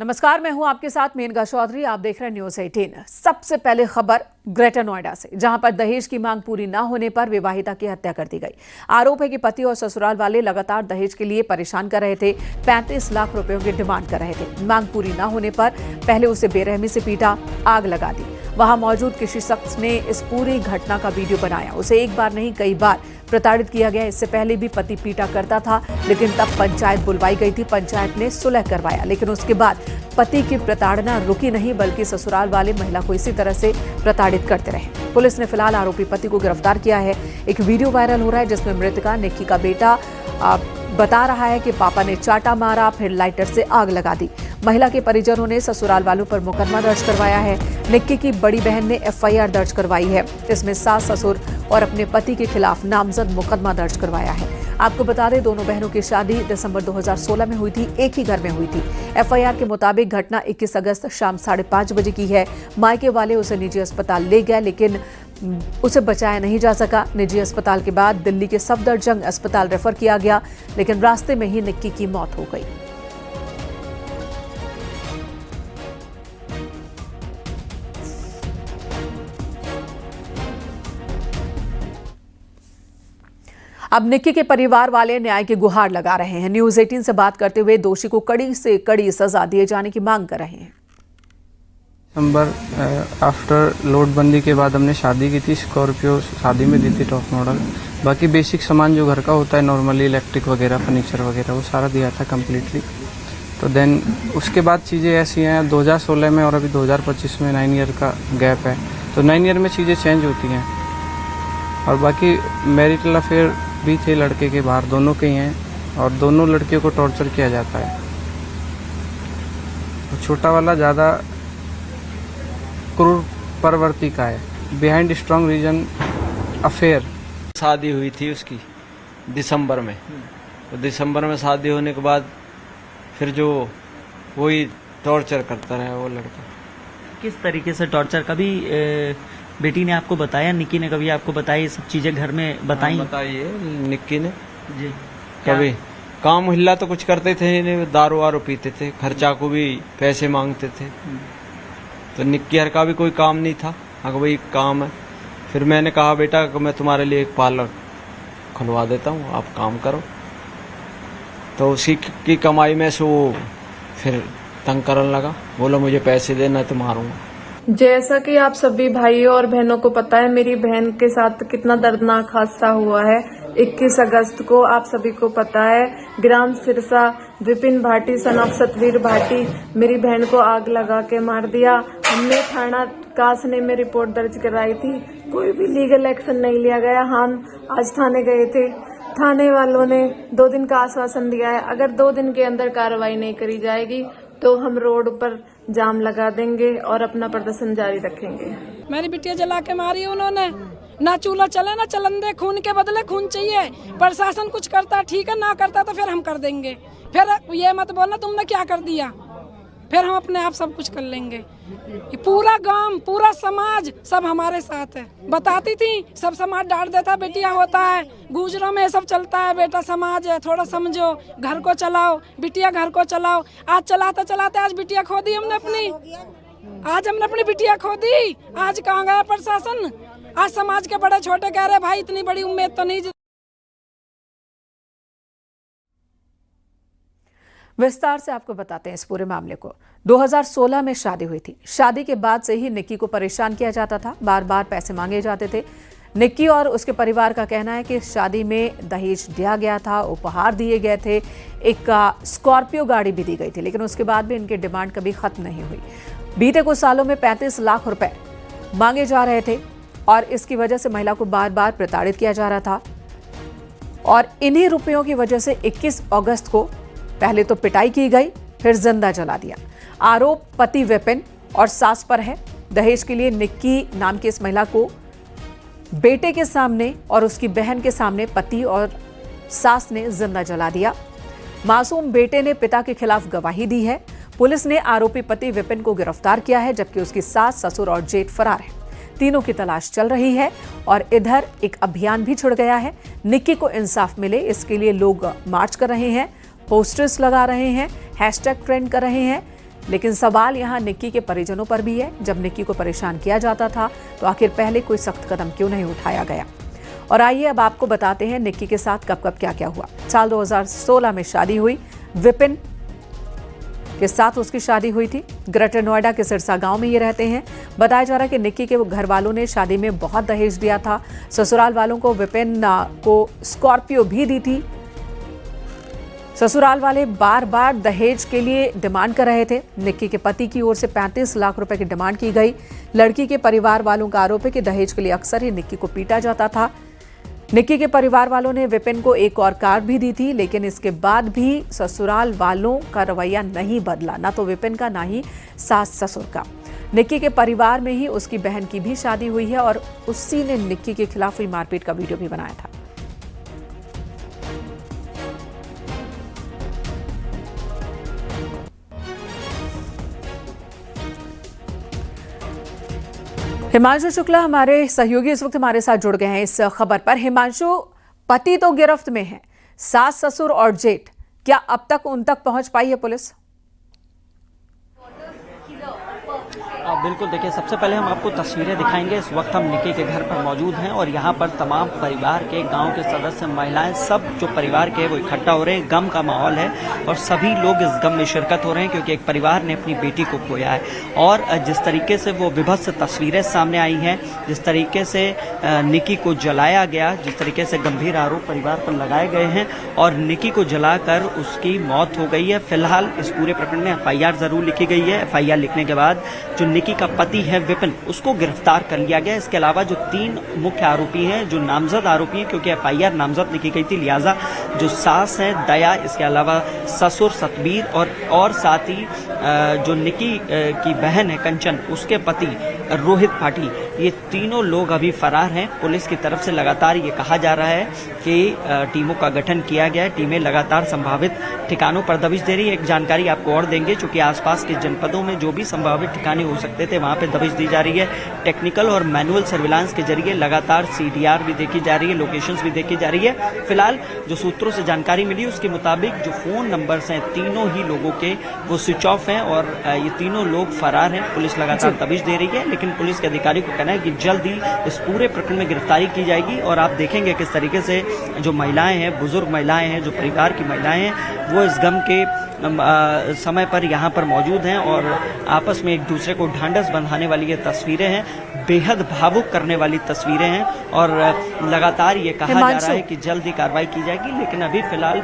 नमस्कार, मैं हूं आपके साथ मेनका चौधरी। आप देख रहे हैं न्यूज़ 18। सबसे पहले खबर ग्रेटर नोएडा से, जहां पर दहेज की मांग पूरी न होने पर विवाहिता की हत्या कर दी गई। आरोप है कि पति और ससुराल वाले लगातार दहेज के लिए परेशान कर रहे थे। 35 लाख रुपयों की डिमांड कर रहे थे। मांग पूरी न होने पर पहले उसे बेरहमी से पीटा, आग लगा दी। वहां मौजूद किसी शख्स ने इस पूरी घटना का वीडियो बनाया। उसे एक बार नहीं कई बार प्रताड़ित किया गया। इससे पहले भी पति पीटा करता था, लेकिन तब पंचायत बुलवाई गई थी। पंचायत ने सुलह करवाया, लेकिन उसके बाद पति की प्रताड़ना रुकी नहीं, बल्कि ससुराल वाले महिला को इसी तरह से प्रताड़ित करते रहे। पुलिस ने फिलहाल आरोपी पति को गिरफ्तार किया है। एक वीडियो वायरल हो रहा है जिसमें मृतका निक्की का बेटा बता रहा है कि पापा ने चाटा मारा, फिर लाइटर से आग लगा दी। महिला के परिजनों ने ससुराल वालों पर मुकदमा दर्ज करवाया है। निक्की की बड़ी बहन ने एफआईआर दर्ज करवाई है। इसमें सास, ससुर और अपने पति के खिलाफ नामजद मुकदमा दर्ज करवाया है। आपको बता दें, दोनों बहनों की शादी दिसंबर 2016 में हुई थी, एक ही घर में हुई थी। एफआईआर के मुताबिक घटना 21 अगस्त शाम 5:30 बजे की है। मायके वाले उसे निजी अस्पताल ले गए, लेकिन उसे बचाया नहीं जा सका। निजी अस्पताल के बाद दिल्ली के सफदरजंग अस्पताल रेफर किया गया, लेकिन रास्ते में ही निक्की की मौत हो गई। अब निक्की के परिवार वाले न्याय की गुहार लगा रहे हैं। न्यूज़ 18 से बात करते हुए दोषी को कड़ी से कड़ी सजा दिए जाने की मांग कर रहे हैं। आफ्टर नोटबंदी के बाद हमने शादी की थी। स्कॉर्पियो शादी में दी थी, टॉप मॉडल। बाकी बेसिक सामान जो घर का होता है नॉर्मली, इलेक्ट्रिक वगैरह, फर्नीचर वगैरह, वो सारा दिया था कम्प्लीटली। तो देन उसके बाद चीज़ें ऐसी हैं 2016 में और अभी 2025 में 9 ईयर का गैप है। तो 9 ईयर में चीज़ें चेंज होती हैं। और बाकी मैरिटल अफेयर भी थे लड़के के बाहर, दोनों के ही हैं, और दोनों लड़कियों को टॉर्चर किया जाता है। तो छोटा वाला ज़्यादा क्रूर प्रवृत्ति का है। Behind strong reason affair. शादी हुई थी उसकी दिसंबर में। तो दिसंबर में शादी होने के बाद फिर जो वही टॉर्चर करता रहा वो लड़का। किस तरीके से टॉर्चर? कभी बेटी ने आपको बताया, निक्की ने कभी आपको बताई सब चीजें घर में बताई? बताइए निक्की ने जी। कभी काम हिल्ला तो कुछ करते थे, दारू वारू पीते थे, खर्चा को भी पैसे मांगते थे। तो निक्की हर का भी कोई काम नहीं था। हाँ वही काम है। फिर मैंने कहा बेटा मैं तुम्हारे लिए एक पार्लर खुलवा देता हूँ, आप काम करो। तो उसी की कमाई में से वो फिर तंग करने लगा, बोला मुझे पैसे देना तो मारूंगा। जैसा कि आप सभी भाइयों और बहनों को पता है, मेरी बहन के साथ कितना दर्दनाक हादसा हुआ है। 21 अगस्त को आप सभी को पता है, ग्राम सिरसा विपिन भाटी सन ऑफ सतवीर भाटी मेरी बहन को आग लगा के मार दिया। हमने थाना कासने में रिपोर्ट दर्ज कराई थी, कोई भी लीगल एक्शन नहीं लिया गया। हम आज थाने गए थे, थाने वालों ने 2 दिन का आश्वासन दिया है। अगर 2 दिन के अंदर कार्रवाई नहीं करी जाएगी तो हम रोड पर जाम लगा देंगे और अपना प्रदर्शन जारी रखेंगे। मेरी बिटिया जला के मारी उन्होंने। ना चूल्हा चले ना चलन दे, खून के बदले खून चाहिए। प्रशासन कुछ करता ठीक है, ना करता तो फिर हम कर देंगे। फिर ये मत बोलना तुमने क्या कर दिया, फिर हम अपने आप सब कुछ कर लेंगे। पूरा गांव, पूरा समाज सब हमारे साथ है। बताती थी, सब समाज डांट देता, बेटिया होता है गुजरों में सब चलता है, बेटा समाज है, थोड़ा समझो, घर को चलाओ, बिटिया घर को चलाओ। आज चलाते चलाते आज बिटिया खो दी हमने अपनी। आज हमने अपनी बिटिया खो दी। आज कहाँ गया प्रशासन? आज समाज के बड़े छोटे कह रहे भाई इतनी बड़ी उम्मीद तो नहीं। विस्तार से आपको बताते हैं इस पूरे मामले को। 2016 में शादी हुई थी। शादी के बाद से ही निक्की को परेशान किया जाता था, बार बार पैसे मांगे जाते थे। निक्की और उसके परिवार का कहना है कि शादी में दहेज दिया गया था, उपहार दिए गए थे, एक स्कॉर्पियो गाड़ी भी दी गई थी, लेकिन उसके बाद भी इनकी डिमांड कभी खत्म नहीं हुई। बीते कुछ सालों में 35 लाख रुपए मांगे जा रहे थे और इसकी वजह से महिला को बार बार प्रताड़ित किया जा रहा था। और इन्हीं रुपयों की वजह से 21 अगस्त को पहले तो पिटाई की गई, फिर जिंदा जला दिया। आरोप पति विपिन और सास पर है। दहेज के लिए निक्की नाम की इस महिला को बेटे के सामने और उसकी बहन के सामने पति और सास ने जिंदा जला दिया। मासूम बेटे ने पिता के खिलाफ गवाही दी है। पुलिस ने आरोपी पति विपिन को गिरफ्तार किया है, जबकि उसकी सास, ससुर और जेठ फरार है। तीनों की तलाश चल रही है और इधर एक अभियान भी छिड़ गया है। निक्की को इंसाफ मिले, इसके लिए लोग मार्च कर रहे हैं, पोस्टर्स लगा रहे हैं, हैशटैग ट्रेंड कर रहे हैं। लेकिन सवाल यहाँ निक्की के परिजनों पर भी है। जब निक्की को परेशान किया जाता था तो आखिर पहले कोई सख्त कदम क्यों नहीं उठाया गया? और आइए अब आपको बताते हैं निक्की के साथ कब कब क्या क्या हुआ। साल 2016 में शादी हुई। विपिन के साथ उसकी शादी हुई थी। ग्रेटर नोएडा के सिरसा गांव में ये रहते हैं। बताया जा रहा है कि निक्की के घर वालों ने शादी में बहुत दहेज दिया था। ससुराल वालों को विपिन को स्कॉर्पियो भी दी थी। ससुराल वाले बार बार दहेज के लिए डिमांड कर रहे थे। निक्की के पति की ओर से 35 लाख रुपए की डिमांड की गई। लड़की के परिवार वालों का आरोप है कि दहेज के लिए अक्सर ही निक्की को पीटा जाता था। निक्की के परिवार वालों ने विपिन को एक और कार भी दी थी, लेकिन इसके बाद भी ससुराल वालों का रवैया नहीं बदला, ना तो विपिन का ना ही सास ससुर का। निक्की के परिवार में ही उसकी बहन की भी शादी हुई है और उसी ने निक्की के खिलाफ हुई मारपीट का वीडियो भी बनाया था। हिमांशु शुक्ला हमारे सहयोगी इस वक्त हमारे साथ जुड़ गए हैं इस खबर पर। हिमांशु, पति तो गिरफ्त में है, सास ससुर और जेठ, क्या अब तक उन तक पहुंच पाई है पुलिस? बिल्कुल, देखिए सबसे पहले हम आपको तस्वीरें दिखाएंगे। इस वक्त हम निक्की के घर पर मौजूद हैं और यहाँ पर तमाम परिवार के, गांव के सदस्य, महिलाएं, सब जो परिवार के वो इकट्ठा हो रहे हैं। गम का माहौल है और सभी लोग इस गम में शिरकत हो रहे हैं क्योंकि एक परिवार ने अपनी बेटी को खोया है। और जिस तरीके से वो विभत्स तस्वीरें सामने आई हैं, जिस तरीके से निक्की को जलाया गया, जिस तरीके से गंभीर आरोप परिवार पर लगाए गए हैं और निक्की को जलाकर उसकी मौत हो गई है। फिलहाल इस पूरे प्रकरण में FIR जरूर लिखी गई है। FIR लिखने के बाद जो निक्की का पति है विपिन, उसको गिरफ्तार कर लिया गया। इसके अलावा जो 3 मुख्य आरोपी हैं, जो नामजद आरोपी हैं, क्योंकि FIR नामजद लिखी गई थी, लिहाजा जो सास है दया, इसके अलावा ससुर सतबीर और साथ ही जो निक्की की बहन है कंचन, उसके पति रोहित पाटिल, ये तीनों लोग अभी फरार हैं। पुलिस की तरफ से लगातार ये कहा जा रहा है कि टीमों का गठन किया गया है। टीमें लगातार संभावित ठिकानों पर दबिश दे रही है। एक जानकारी आपको और देंगे, चूंकि आसपास के जनपदों में जो भी संभावित ठिकाने हो सकते थे वहां पे दबिश दी जा रही है। टेक्निकल और मैनुअल सर्विलांस के जरिए लगातार CDR भी देखी जा रही है, लोकेशंस भी देखी जा रही है। फिलहाल जो सूत्रों से जानकारी मिली उसके मुताबिक जो फोन नंबर्स हैं तीनों ही लोगों के वो स्विच ऑफ हैं और ये तीनों लोग फरार हैं। पुलिस लगातार दबिश दे रही है, लेकिन पुलिस के अधिकारी को कहना है कि जल्द ही इस पूरे प्रकरण में गिरफ्तारी की जाएगी। और आप देखेंगे किस तरीके से जो महिलाएं हैं, बुजुर्ग महिलाएं हैं, जो परिवार की महिलाएं हैं, वो इस गम के समय पर यहाँ पर मौजूद हैं और आपस में एक दूसरे को ढांढस बंधाने वाली ये तस्वीरें हैं, बेहद भावुक करने वाली तस्वीरें हैं। और लगातार ये कहा जा रहा है कि जल्द ही कार्रवाई की जाएगी, लेकिन अभी फिलहाल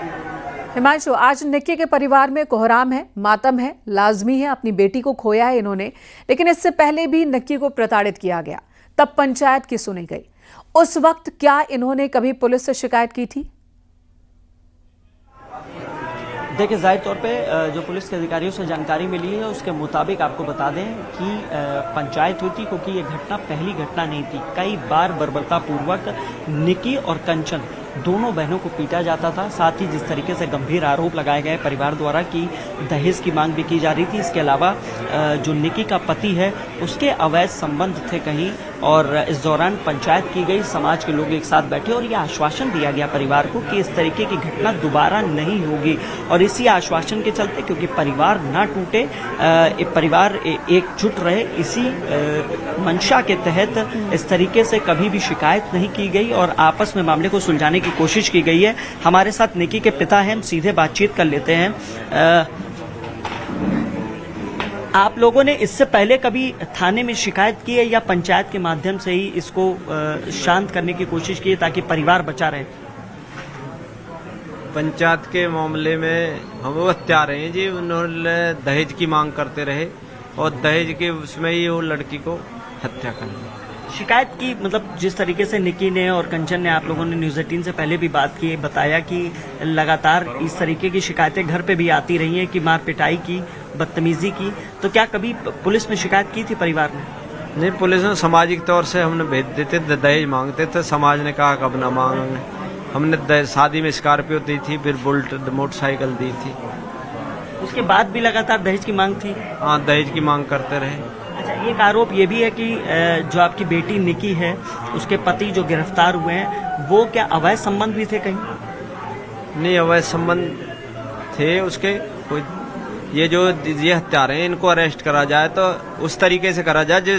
हिमांशु, आज निक्की के परिवार में कोहराम है, मातम है, लाजमी है। अपनी बेटी को खोया है इन्होंने, लेकिन इससे पहले भी निक्की को प्रताड़ित किया गया, तब पंचायत की सुनी गई। उस वक्त क्या इन्होंने कभी पुलिस से शिकायत की थी? देखिए, जाहिर तौर पे जो पुलिस के अधिकारियों से जानकारी मिली है उसके मुताबिक आपको बता दें कि पंचायत हुई थी, क्योंकि ये घटना पहली घटना नहीं थी। कई बार बर्बरतापूर्वक निक्की और कंचन दोनों बहनों को पीटा जाता था। साथ ही जिस तरीके से गंभीर आरोप लगाए गए परिवार द्वारा कि दहेज की मांग भी की जा रही थी। इसके अलावा जो निक्की का पति है उसके अवैध संबंध थे कहीं, और इस दौरान पंचायत की गई, समाज के लोग एक साथ बैठे और यह आश्वासन दिया गया परिवार को कि इस तरीके की घटना दोबारा नहीं होगी। और इसी आश्वासन के चलते, क्योंकि परिवार ना टूटे, परिवार एकजुट रहे, इसी मंशा के तहत इस तरीके से कभी भी शिकायत नहीं की गई और आपस में मामले को सुलझाने की कोशिश की गई है। हमारे साथ निक्की के पिता हैं, हम सीधे बातचीत कर लेते हैं। आप लोगों ने इससे पहले कभी थाने में शिकायत की है या पंचायत के माध्यम से ही इसको शांत करने की कोशिश की है ताकि परिवार बचा रहे? पंचायत के मामले में हम वो तैयार हैं जी। उन्होंने दहेज की मांग करते रहे और दहेज के उसमें ही वो लड़की को हत्या कर दी। शिकायत की, मतलब जिस तरीके से निक्की ने और कंचन ने, आप लोगों ने न्यूज़ 18 से पहले भी बात की, बताया कि लगातार इस तरीके की शिकायतें घर पे भी आती रही हैं कि मार पिटाई की, बदतमीजी की। तो क्या कभी पुलिस में शिकायत की थी परिवार ने? नहीं, पुलिस ने सामाजिक तौर से हमने भेज देते, दहेज मांगते थे। समाज ने कहा कब ना मांगेंगे। हमने शादी में स्कॉर्पियो दी थी, फिर बुलेट मोटरसाइकिल दी थी। उसके बाद भी लगातार दहेज की मांग थी? हाँ, दहेज की मांग करते रहे। अच्छा, एक आरोप ये भी है कि जो आपकी बेटी निक्की है उसके पति जो गिरफ्तार हुए हैं वो क्या अवैध संबंध भी थे कहीं? नहीं, अवैध संबंध थे उसके, कोई ये जो ये हत्यारे हैं इनको अरेस्ट करा जाए तो उस तरीके से करा जाए,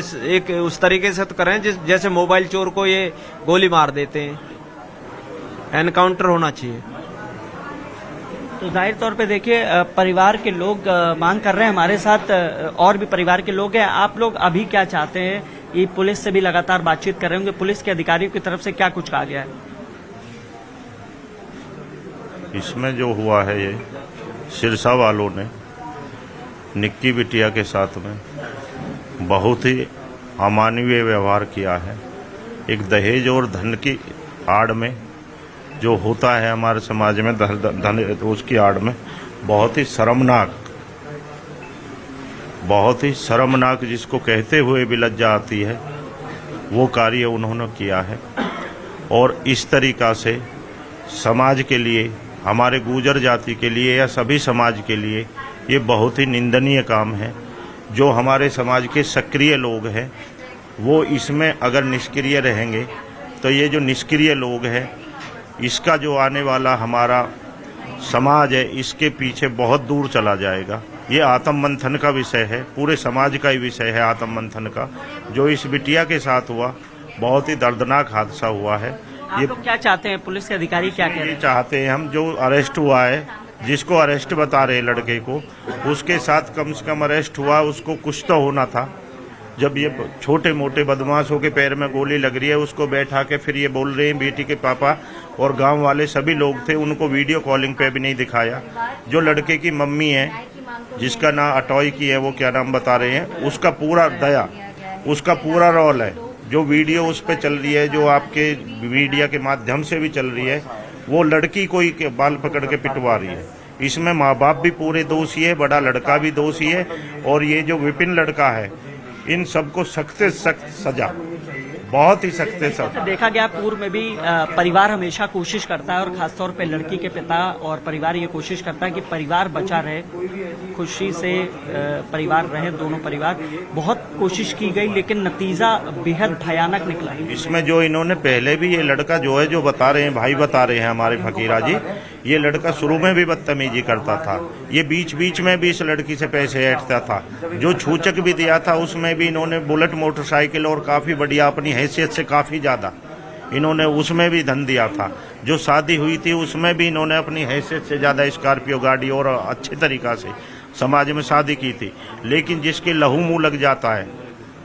उस तरीके से तो करें जैसे मोबाइल चोर को ये गोली मार देते हैं, एनकाउंटर होना चाहिए। तो जाहिर तौर पे देखिए परिवार के लोग मांग कर रहे हैं, हमारे साथ और भी परिवार के लोग हैं। आप लोग अभी क्या चाहते हैं? ये पुलिस से भी लगातार बातचीत कर रहे होंगे, पुलिस के अधिकारियों की तरफ से क्या कुछ कहा गया है? इसमें जो हुआ है ये सिरसा वालों ने निक्की बिटिया के साथ में बहुत ही अमानवीय व्यवहार किया है। एक दहेज और धन की आड़ में जो होता है हमारे समाज में धन उसकी आड़ में बहुत ही शर्मनाक जिसको कहते हुए भी लज्जा आती है वो कार्य उन्होंने किया है। और इस तरीका से समाज के लिए, हमारे गुर्जर जाति के लिए या सभी समाज के लिए ये बहुत ही निंदनीय काम है। जो हमारे समाज के सक्रिय लोग हैं वो इसमें अगर निष्क्रिय रहेंगे तो ये जो निष्क्रिय लोग हैं इसका जो आने वाला हमारा समाज है इसके पीछे बहुत दूर चला जाएगा। ये आत्ममंथन का विषय है, पूरे समाज का ही विषय है आत्ममंथन का। जो इस बिटिया के साथ हुआ बहुत ही दर्दनाक हादसा हुआ है। आप लोग क्या चाहते हैं? पुलिस के अधिकारी क्या कह रहे ये हैं? चाहते हैं हम जो अरेस्ट हुआ है, जिसको अरेस्ट बता रहे लड़के को, उसके साथ कम से कम अरेस्ट हुआ उसको कुछ तो होना था। जब ये छोटे मोटे बदमाशों के पैर में गोली लग रही है उसको बैठा के फिर ये बोल रहे हैं बेटी के पापा और गांव वाले सभी लोग थे, उनको वीडियो कॉलिंग पे भी नहीं दिखाया। जो लड़के की मम्मी है जिसका नाम अटॉय की है, वो क्या नाम बता रहे हैं, उसका पूरा दया, उसका पूरा रोल है। जो वीडियो उस पर चल रही है, जो आपके मीडिया के माध्यम से भी चल रही है, वो लड़की को ही बाल पकड़ के पिटवा रही है। इसमें माँ बाप भी पूरे दोषी है, बड़ा लड़का भी दोषी है और ये जो विपिन लड़का है इन सबको सख्त से सख्त सजा, बहुत ही सख्त से सख्त। देखा गया पूर्व में भी परिवार हमेशा कोशिश करता है और खासतौर पे लड़की के पिता और परिवार ये कोशिश करता है कि परिवार बचा रहे, खुशी से परिवार रहे, दोनों परिवार। बहुत कोशिश की गई लेकिन नतीजा बेहद भयानक निकला। इसमें जो इन्होंने पहले भी ये लड़का जो है, जो बता रहे हैं भाई बता रहे हैं हमारे फकीरा जी, ये लड़का शुरू में भी बदतमीजी करता था। ये बीच बीच में भी इस लड़की से पैसे ऐंठता था। जो छूचक भी दिया था उसमें भी इन्होंने बुलेट मोटरसाइकिल और काफी बढ़िया अपनी हैसियत से काफी ज्यादा इन्होंने उसमें भी धन दिया था। जो शादी हुई थी उसमें भी इन्होंने अपनी हैसियत से ज्यादा स्कॉर्पियो गाड़ी और अच्छे तरीका से समाज में शादी की थी। लेकिन जिसके लहू मुंह लग जाता है,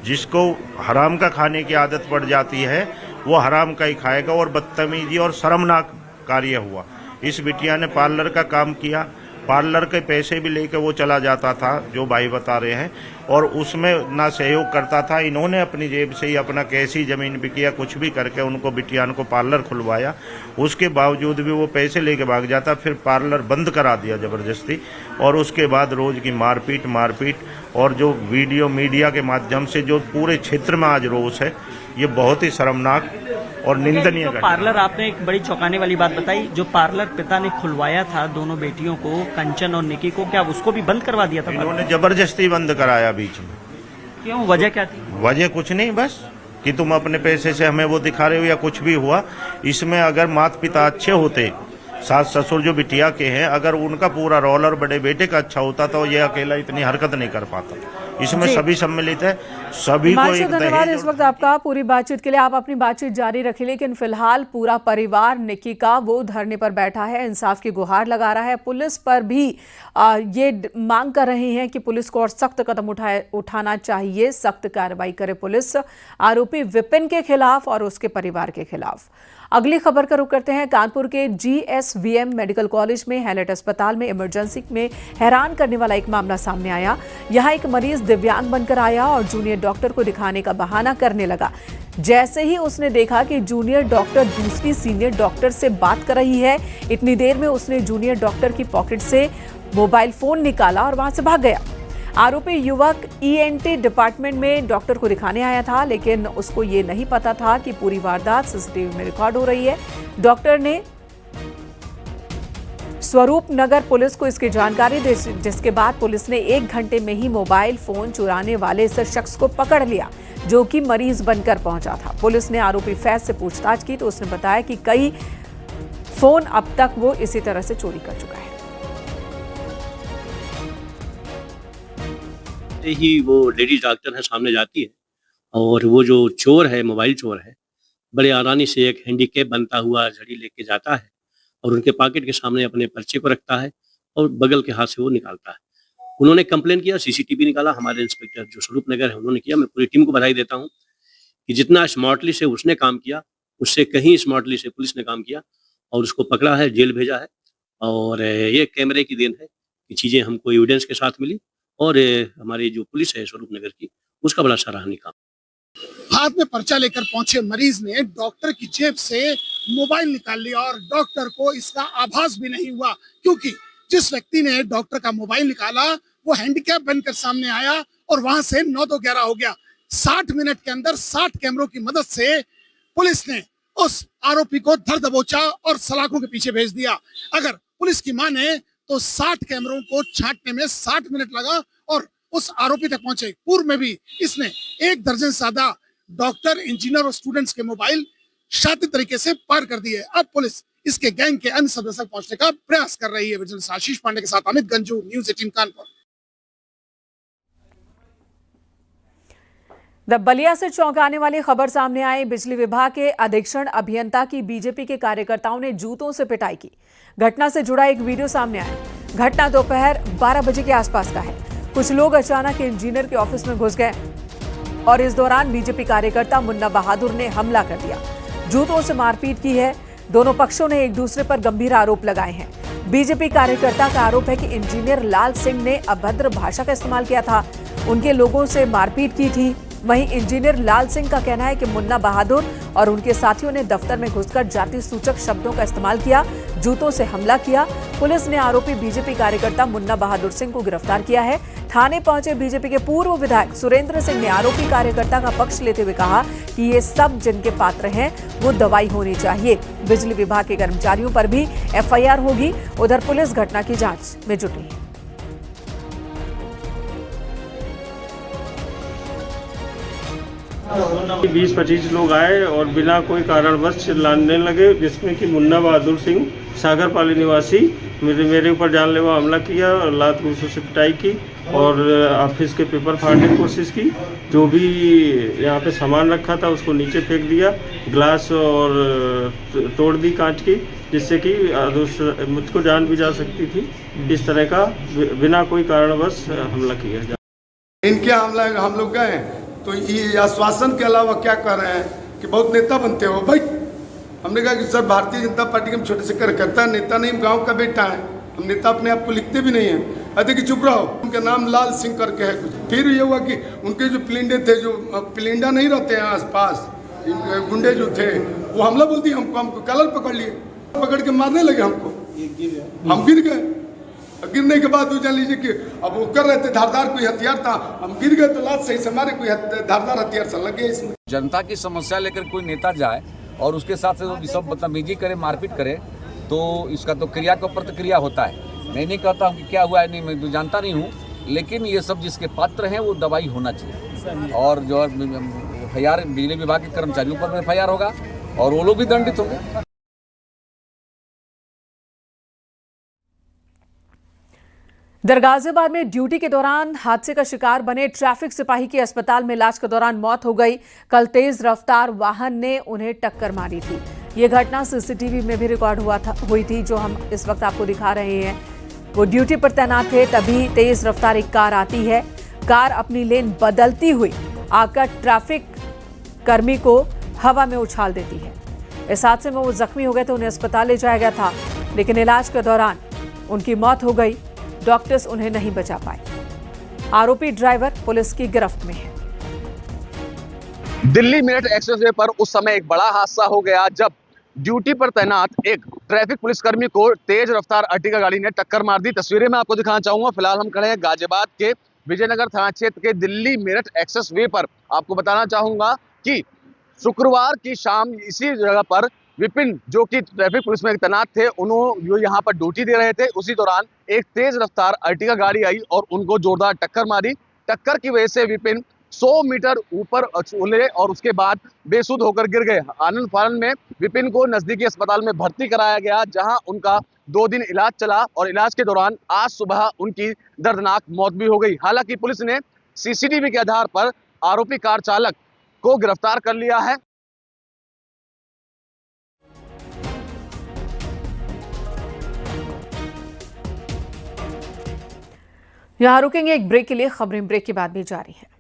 जिसको हराम का खाने की आदत पड़ जाती है, वो हराम का ही खाएगा। और बदतमीजी और शर्मनाक कार्य हुआ। इस बिटिया ने पार्लर का काम किया, पार्लर के पैसे भी लेकर वो चला जाता था, जो भाई बता रहे हैं, और उसमें ना सहयोग करता था। इन्होंने अपनी जेब से ही अपना कैसी जमीन भी किया, कुछ भी करके उनको बिटिया को पार्लर खुलवाया। उसके बावजूद भी वो पैसे लेके भाग जाता, फिर पार्लर बंद करा दिया जबरदस्ती। और उसके बाद रोज की मारपीट और जो वीडियो मीडिया के माध्यम से जो पूरे क्षेत्र में आज रोष है, ये बहुत ही शर्मनाक और निंदनीय। तो पार्लर आपने एक बड़ी चौंकाने वाली बात बताई, जो पार्लर पिता ने खुलवाया था दोनों बेटियों को, कंचन और निकी को, क्या उसको भी बंद करवा दिया था? इन्होंने जबरदस्ती बंद कराया बीच में। क्यों, वजह क्या थी? वजह कुछ नहीं, बस कि तुम अपने पैसे से हमें वो दिखा रहे हो या कुछ भी हुआ। इसमें अगर माता पिता अच्छे होते, सास ससुर जो बिटिया के हैं, अगर उनका पूरा रोल और बड़े बेटे का अच्छा होता तो ये अकेला इतनी हरकत नहीं कर पाता। इसमें सभी सम्मिलित है, सभी को एक धन्यवाद इस वक्त आपका पूरी बातचीत के लिए। आप अपनी बातचीत जारी रखें, लेकिन फिलहाल पूरा परिवार निक्की का वो धरने पर बैठा है, इंसाफ की गुहार लगा रहा है। पुलिस पर भी ये मांग कर रहे हैं कि पुलिस को और सख्त कदम उठाना चाहिए, सख्त कार्रवाई करे पुलिस आरोपी विपिन के खिलाफ और उसके परिवार के खिलाफ। अगली खबर का रुख करते हैं। कानपुर के GSVM मेडिकल कॉलेज में हैलेट अस्पताल में इमरजेंसी में हैरान करने वाला एक मामला सामने आया। यहां एक मरीज दिव्यांग बनकर आया और जूनियर डॉक्टर को दिखाने का बहाना करने लगा। जैसे ही उसने देखा कि जूनियर डॉक्टर दूसरी सीनियर डॉक्टर से बात कर रही है, इतनी देर में उसने जूनियर डॉक्टर की पॉकेट से मोबाइल फोन निकाला और वहां से भाग गया। आरोपी युवक ENT डिपार्टमेंट में डॉक्टर को दिखाने आया था, लेकिन उसको ये नहीं पता था कि पूरी वारदात CCTV में रिकॉर्ड हो रही है। डॉक्टर ने स्वरूप नगर पुलिस को इसकी जानकारी दी, जिसके बाद पुलिस ने 1 घंटे में ही मोबाइल फोन चुराने वाले इस शख्स को पकड़ लिया, जो कि मरीज बनकर पहुंचा था। पुलिस ने आरोपी फैज से पूछताछ की तो उसने बताया कि कई फोन अब तक वो इसी तरह से चोरी कर चुका है। आते ही वो लेडीज डॉक्टर है सामने जाती है और वो जो चोर है, मोबाइल चोर है, बड़े आसानी से एक हैंडीकैप बनता हुआ घड़ी लेके जाता है और उनके पॉकेट के सामने अपने पर्चे को रखता है और बगल के हाथ से वो निकालता है। उन्होंने कंप्लेन किया, सीसीटीवी निकाला, हमारे इंस्पेक्टर जो स्वरूप नगर है उन्होंने किया। मैं पूरी टीम को बधाई देता हूँ कि जितना स्मार्टली से उसने काम किया, उससे कहीं स्मार्टली से पुलिस ने काम किया और उसको पकड़ा है, जेल भेजा है। और ये कैमरे की देन है कि चीज़ें हमको एविडेंस के साथ मिली और हमारी जो पुलिस है स्वरूप नगर की, उसका बड़ा सराहनीय काम। हाथ में पर्चा लेकर पहुंचे मरीज ने डॉक्टर की जेब से मोबाइल निकाल लिया और डॉक्टर को इसका आभास भी नहीं हुआ, क्योंकि जिस व्यक्ति ने डॉक्टर का मोबाइल निकाला वो हैंडीकैप बनकर सामने आया और वहां से 9-2-11 हो गया। 60 मिनट के अंदर 60 कैमरों की मदद से पुलिस ने उस आरोपी को धर दबोचा और सलाखों के पीछे भेज दिया। अगर पुलिस की माने तो 60 कैमरों को छांटने में 60 मिनट लगा और उस आरोपी तक पहुंचे। पूर्व में भी इसने 1 दर्जन से ज्यादा डॉक्टर, इंजीनियर और स्टूडेंट्स के मोबाइल शातिल तरीके से पार कर दिए। अब पुलिस इसके गैंग के अन्य सदस्य पहुंचने का प्रयास कर रही है। विजिलेंस आशीष पांडे के साथ अमित गंजू, न्यूज़ 18 कानपुर। बलिया से चौंकाने वाली खबर सामने आई। बिजली विभाग के अधीक्षण अभियंता की बीजेपी के कार्यकर्ताओं ने जूतों से पिटाई की। घटना से जुड़ा एक वीडियो सामने आया। घटना दोपहर 12 बजे के आसपास का है। कुछ लोग अचानक इंजीनियर के ऑफिस में घुस गए और इस दौरान बीजेपी कार्यकर्ता मुन्ना बहादुर ने हमला कर दिया। जूतों से मारपीट की है। दोनों पक्षों ने एक दूसरे पर गंभीर आरोप लगाए हैं। बीजेपी कार्यकर्ता का आरोप है कि इंजीनियर लाल सिंह ने अभद्र भाषा का इस्तेमाल किया था, उनके लोगों से मारपीट की थी। वहीं इंजीनियर लाल सिंह का कहना है कि मुन्ना बहादुर और उनके साथियों ने दफ्तर में घुसकर जाति सूचक शब्दों का इस्तेमाल किया, जूतों से हमला किया। पुलिस ने आरोपी बीजेपी कार्यकर्ता मुन्ना बहादुर सिंह को गिरफ्तार किया है। थाने पहुंचे बीजेपी के पूर्व विधायक सुरेंद्र सिंह ने आरोपी कार्यकर्ता का पक्ष लेते हुए कहा कि ये सब जिनके पात्र हैं वो दवाई होनी चाहिए। बिजली विभाग के कर्मचारियों पर भी एफआईआर होगी। उधर पुलिस घटना की जांच में जुटी है। कि 20-25 लोग आए और बिना कोई कारणवश चिल्लाने लगे, जिसमें कि मुन्ना बहादुर सिंह सागरपाली निवासी मेरे ऊपर जानलेवा हमला किया और लात घूंसों से पिटाई की और ऑफिस के पेपर फाड़ने की कोशिश की। जो भी यहाँ पे सामान रखा था उसको नीचे फेंक दिया, ग्लास और तोड़ दी कांच की, जिससे कि मुझको जान भी जा सकती थी। इस तरह का बिना कोई कारणवश हमला किया जाए। इनके हमला हम लोग गए तो ये आश्वासन के अलावा क्या कर रहे हैं कि बहुत नेता बनते हो भाई। हमने कहा कि सर भारतीय जनता पार्टी के हम छोटे से कार्यकर्ता, नेता नहीं, गांव का बेटा है, हम नेता अपने आप को लिखते भी नहीं हैं। अरे कि चुप रहो, उनका नाम लाल सिंह करके है कुछ। फिर ये हुआ कि उनके जो पिलिंडे थे, जो पिलिंडा नहीं रहते हैं आसपास, गुंडे जो थे वो हमला बोल दिए हमको कलर पकड़ लिए, पकड़ के मारने लगे हमको। हम गिर गए। गिरने के बाद जान लीजिए कि अब वो कर रहे थे, धारदार कोई हथियार था, हम गिर गए तो लात सही से हमारे कोई धारदार हथियार से लगे इसमें। जनता की समस्या लेकर कोई नेता जाए और उसके साथ से सब बदतमीजी करे, मारपीट करे, तो इसका तो क्रिया का प्रतिक्रिया होता है। मैं नहीं कहता हूँ कि क्या हुआ है, नहीं, मैं जानता नहीं हूँ, लेकिन ये सब जिसके पात्र हैं वो दवाई होना चाहिए। और जो एफआईआर बिजली विभाग के कर्मचारियों पर एफआईआर होगा और वो लोग भी दंडित होंगे। गाजियाबाद में ड्यूटी के दौरान हादसे का शिकार बने ट्रैफिक सिपाही की अस्पताल में इलाज के दौरान मौत हो गई। कल तेज रफ्तार वाहन ने उन्हें टक्कर मारी थी। ये घटना सीसीटीवी में भी रिकॉर्ड हुई थी, जो हम इस वक्त आपको दिखा रहे हैं। वो ड्यूटी पर तैनात थे, तभी तेज रफ्तार एक कार आती है। कार अपनी लेन बदलती हुई आकर ट्रैफिक कर्मी को हवा में उछाल देती है। इस हादसे में वो जख्मी हो गए थे, उन्हें अस्पताल ले जाया गया था, लेकिन इलाज के दौरान उनकी मौत हो गई। डॉक्टर्स उन्हें नहीं बचा पाए। आरोपी ड्राइवर पुलिस की गिरफ्त में है। दिल्ली मेरठ एक्सप्रेसवे पर उस समय एक बड़ा हादसा हो गया जब ड्यूटी पर तैनात एक ट्रैफिक पुलिसकर्मी को तेज रफ्तार अर्टिगा गाड़ी ने टक्कर मार दी। तस्वीरें मैं आपको दिखाना चाहूंगा। फिलहाल हम खड़े हैं गाजियाबाद के विजयनगर थाना क्षेत्र के दिल्ली मेरठ एक्सप्रेसवे पर। आपको बताना चाहूंगा कि शुक्रवार की शाम इसी जगह पर विपिन, जो कि ट्रैफिक पुलिस में तैनात थे, उन्होंने जो यहाँ पर ड्यूटी दे रहे थे, उसी दौरान एक तेज रफ्तार अर्टिगा गाड़ी आई और उनको जोरदार टक्कर मारी। टक्कर की वजह से विपिन 100 मीटर ऊपर उछले और उसके बाद बेसुध होकर गिर गए। आनंद फानन में विपिन को नजदीकी अस्पताल में भर्ती कराया गया, जहां उनका 2 दिन इलाज चला और इलाज के दौरान आज सुबह उनकी दर्दनाक मौत भी हो गई। हालांकि पुलिस ने सीसीटीवी के आधार पर आरोपी कार चालक को गिरफ्तार कर लिया है। यहाँ रुकेंगे एक ब्रेक के लिए, खबरें ब्रेक के बाद भी जारी है।